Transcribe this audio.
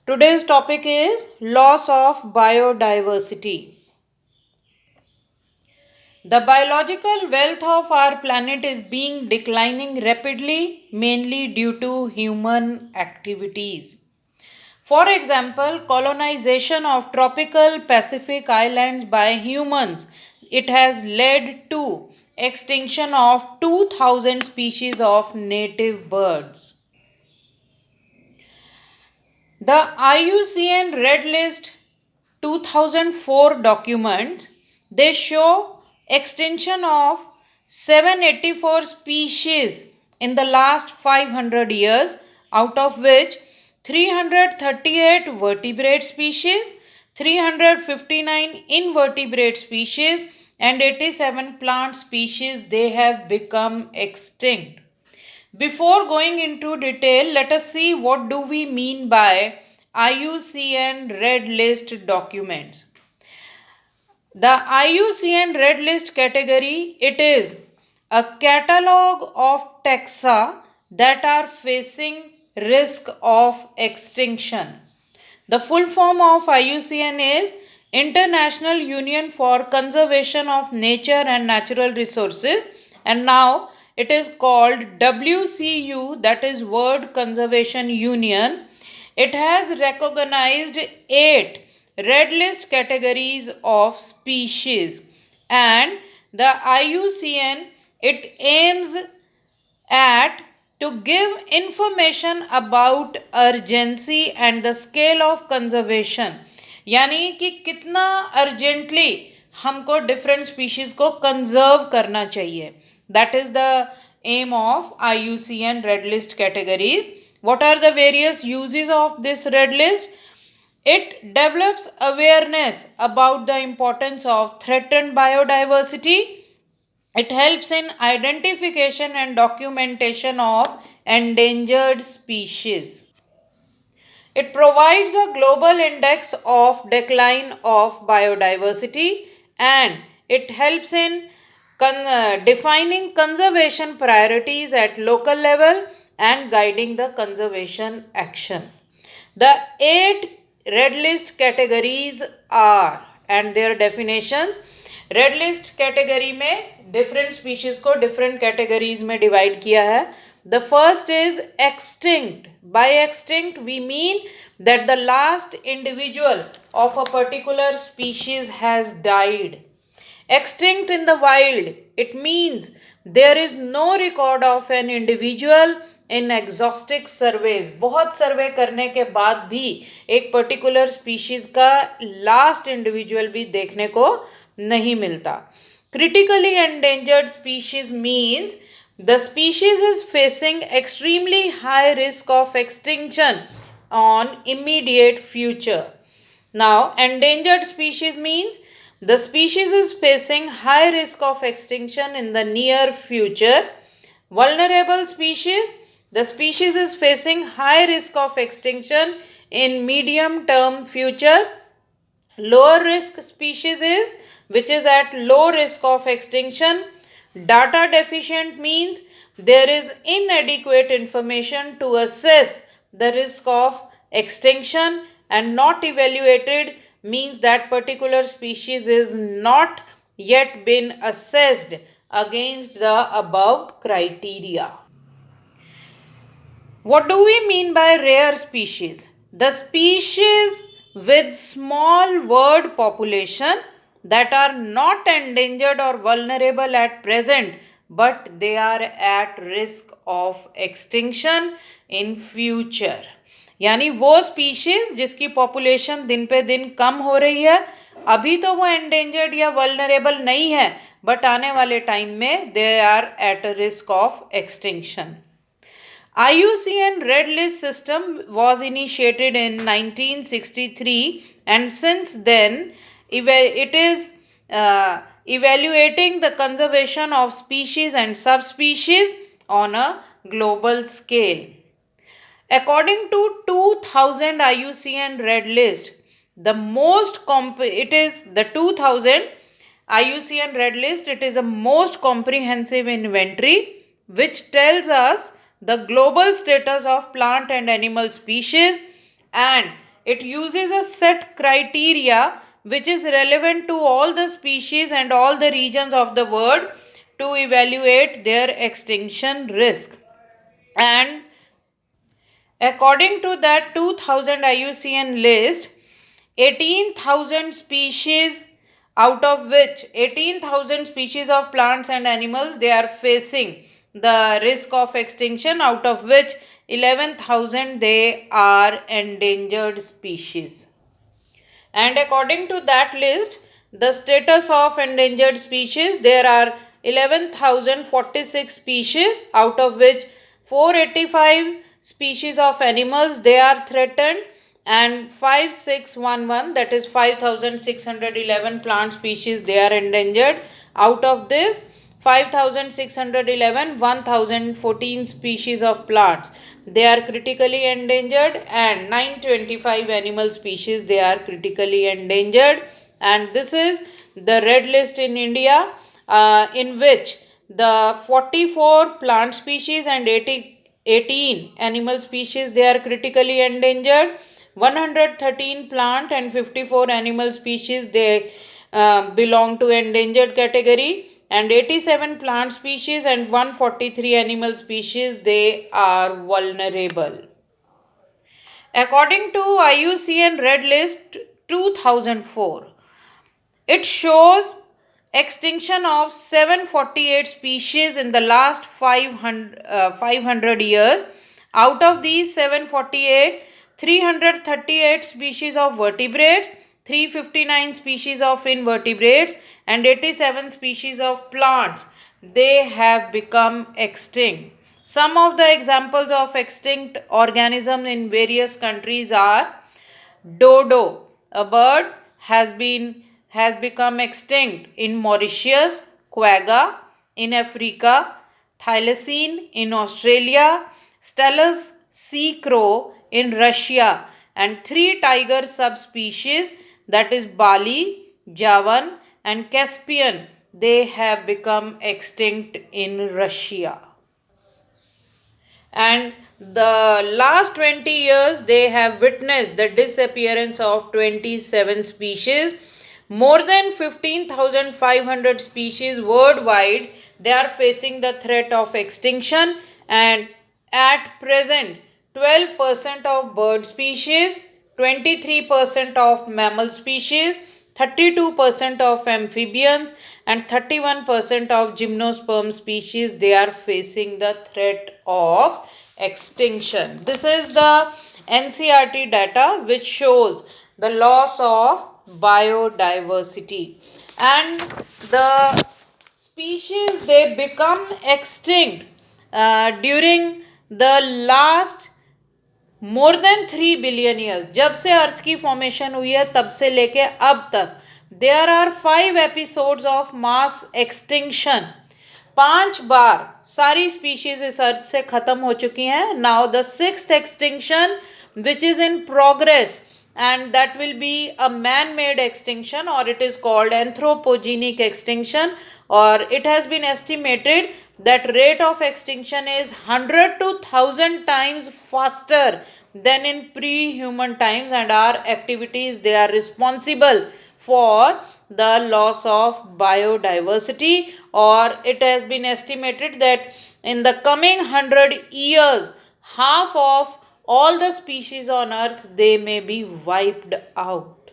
Today's topic is loss of biodiversity. The biological wealth of our planet is being declining rapidly, mainly due to human activities. For example, colonization of tropical Pacific islands by humans, it has led to extinction of 2000 species of native birds. The IUCN Red List 2004 document, they show extinction of 784 species in the last 500 years, out of which 338 vertebrate species, 359 invertebrate species and 87 plant species they have become extinct. Before going into detail, let us see what do we mean by IUCN Red List documents. The IUCN Red List category, it is a catalog of taxa that are facing risk of extinction. The full form of IUCN is International Union for Conservation of Nature and Natural Resources, and now it is called WCU, that is World Conservation Union. It has recognized 8 red list categories of species, and the IUCN, it aims at to give information about urgency and the scale of conservation, यानी कि कितना urgently हमको different species को conserve करना चाहिए. That is the aim of IUCN red list categories. What are the various uses of this red list? It develops awareness about the importance of threatened biodiversity. It helps in identification and documentation of endangered species. It provides a global index of decline of biodiversity, and it helps in defining conservation priorities at local level and guiding the conservation action. The 8 red list categories are, and their definitions. Red list category में different species को different categories में divide किया है. The first is extinct. By extinct we mean that the last individual of a particular species has died. Extinct in the wild, it means there is no record of an individual in exhaustive surveys. बहुत सर्वे करने के बाद भी एक particular species का last individual भी देखने को नहीं मिलता. Critically endangered species means the species is facing extremely high risk of extinction on immediate future. Now, endangered species means the species is facing high risk of extinction in the near future. Vulnerable species, the species is facing high risk of extinction in medium term future. Lower risk species is which is at low risk of extinction. Data deficient means there is inadequate information to assess the risk of extinction, and not evaluated means that particular species is not yet been assessed against the above criteria. What do we mean by rare species? The species with small bird population that are not endangered or vulnerable at present, but they are at risk of extinction in future. यानी वो species जिसकी population दिन पे दिन कम हो रही है, अभी तो वो एंडेंजर्ड या वल्नरेबल नहीं है, बट आने वाले टाइम में they are at risk of extinction. IUCN Red List system was initiated in 1963, and since then it is evaluating the conservation of species and subspecies on a global scale. According to 2000 IUCN Red List, the most it is the 2000 IUCN Red List, it is a most comprehensive inventory which tells us the global status of plant and animal species, and it uses a set criteria which is relevant to all the species and all the regions of the world to evaluate their extinction risk. And according to that 2000 IUCN list, 18,000 species, out of which 18,000 species of plants and animals, they are facing the risk of extinction, out of which 11,000 they are endangered species. And according to that list, the status of endangered species, there are 11,046 species, out of which 485 species of animals they are threatened, and 5611, that is 5,611 plant species they are endangered. Out of this 5,611, 1,014 species of plants they are critically endangered, and 925 animal species they are critically endangered. And this is the red list in India, in which the 44 plant species and 18 animal species they are critically endangered, 113 plant and 54 animal species they belong to endangered category, and 87 plant species and 143 animal species they are vulnerable. According to IUCN Red List 2004, it shows extinction of 748 species in the last 500 years. Out of these 748, 338 species of vertebrates, 359 species of invertebrates, and 87 species of plants they have become extinct. Some of the examples of extinct organisms in various countries are dodo, a bird, has become extinct in Mauritius, quagga in Africa, thylacine in Australia, Stelis sea crow in Russia, and three tiger subspecies, that is Bali, Javan, and Caspian, they have become extinct in Russia. And the last 20 years they have witnessed the disappearance of 27 species. More than 15,500 species worldwide they are facing the threat of extinction, and at present 12% of bird species, 23% of mammal species, 32% of amphibians, and 31% of gymnosperm species they are facing the threat of extinction. This is the NCERT data which shows the loss of biodiversity, and the species they become extinct during the last more than 3 billion years. जब से अर्थ की formation हुई है तब से लेके अब तक there are 5 episodes of mass extinction. 5 बार सारी स्पीशीज इस अर्थ से खत्म हो चुकी हैं. Now the 6th extinction which is in progress, and that will be a man-made extinction, or it is called anthropogenic extinction, or it has been estimated that rate of extinction is 100 to 1000 times faster than in pre-human times, and our activities they are responsible for the loss of biodiversity. Or it has been estimated that in the coming 100 years half of all the species on earth they may be wiped out.